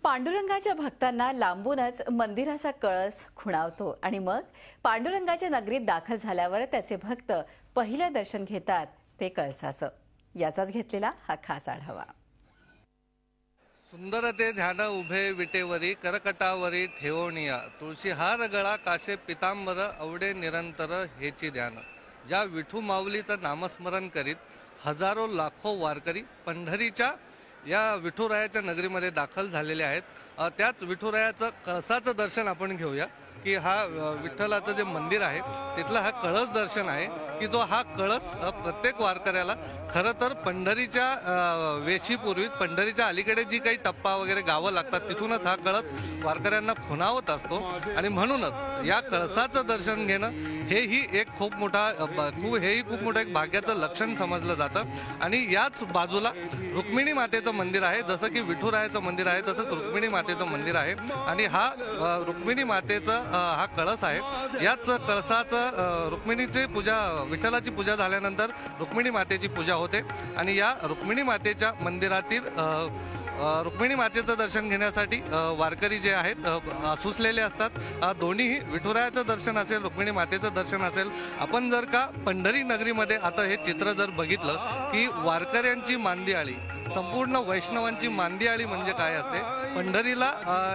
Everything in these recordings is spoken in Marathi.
पांडुरंगाच्या भक्तांना लांबूनच मंदिराचा कळस खुणावतो आणि मग पांडुरंगाच्या नगरीत दाखल झाल्यावर त्याचे भक्त पहिलं दर्शन घेतात ते कळसाचं। याचाच घेतलेला हा खास आढावा। सुंदर ते ध्यान उभे विटेवरी करकटावरी ठेवणिया तुळशी हार गळा काशे पितांबर अवडे निरंतर हेची ध्यान। ज्या विठू माऊलीचं नामस्मरण करीत हजारो लाखो वारकरी पंढरीच्या या विठुरायाच्या नगरीमध्ये दाखल झालेले आहेत। त्याच विठुरायाचं कळसाचं दर्शन आपण घेऊया की हा विठ्ठलाचं जे मंदिर आहे तिथला हा कळस दर्शन आहे की जो हा कळस प्रत्येक वारकऱ्याला खरं तर पंढरीच्या वेशीपूर्वी पंढरीच्या अलीकडे जी काही टप्पा वगैरे गावं लागतात तिथूनच हा कळस वारकऱ्यांना खुणावत असतो आणि म्हणूनच या कळसाचं दर्शन घेणं हेही एक खूप मोठा खूप मोठं एक भाग्याचं लक्षण समजलं जातं। आणि याच बाजूला रुक्मिणी मातेचं मंदिर आहे, जसं की विठुरायाचं मंदिर आहे तसंच रुक्मिणी मातेचं मंदिर आहे आणि हा रुक्मिणी मातेचं हा कळस आहे। याच कळसाचं रुक्मिणीची पूजा विठ्ठलाची पूजा झाल्यानंतर रुक्मिणी मातेची पूजा होते आणि या रुक्मिणी मातेच्या मंदिरातील रुक्मिणी मातेचं दर्शन घेण्यासाठी वारकरी जे आहेत सुचलेले असतात। दोन्हीही विठुरायाचं दर्शन असेल रुक्मिणी मातेचं दर्शन असेल, आपण जर का पंढरी नगरीमध्ये आता हे चित्र जर बघितलं की वारकऱ्यांची मांदियाळी संपूर्ण वैष्णवांची मांदियाळी म्हणजे काय असते, पंढरीला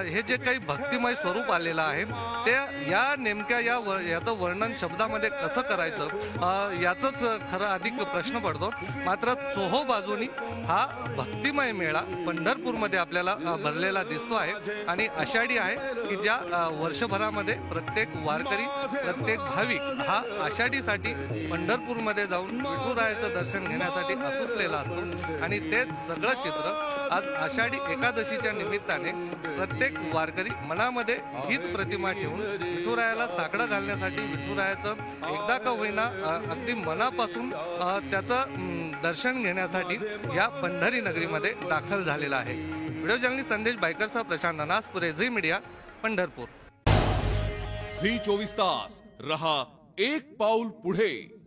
हे जे काही भक्तिमय स्वरूप आलेलं आहे ते या नेमक्या याचं वर्णन शब्दामध्ये कसं करायचं याचंच खरं अधिक प्रश्न पडतो। मात्र चोहो बाजूनी हा भक्तिमय मेळा पंढरपूरमध्ये आपल्याला भरलेला दिसतो आहे आणि आषाढी आहे की ज्या वर्षभरामध्ये प्रत्येक वारकरी प्रत्येक भाविक हा आषाढीसाठी पंढरपूरमध्ये जाऊन विठुरायाचं दर्शन घेण्यासाठी आसुसलेला असतो आणि तेच सगळं चित्र आज आषाढी एकादशीच्या निमित्ताने प्रत्येक वारकरी मनामध्ये हीच प्रतिमा ठेवून विठुरायाला साकडं घालण्यासाठी विठुरायाचं एकदा का होईना अगदी मनापासून त्याचं दर्शन घेण्यासाठी या पंढरी नगरीमध्ये दाखल झालेला आहे। व्हिडिओ जर्नलिस्ट संदेश बायकरसह Prashant Naspure, Zee media, Pandharpur. Zee 24 तास रहा एक पाऊल पुढे।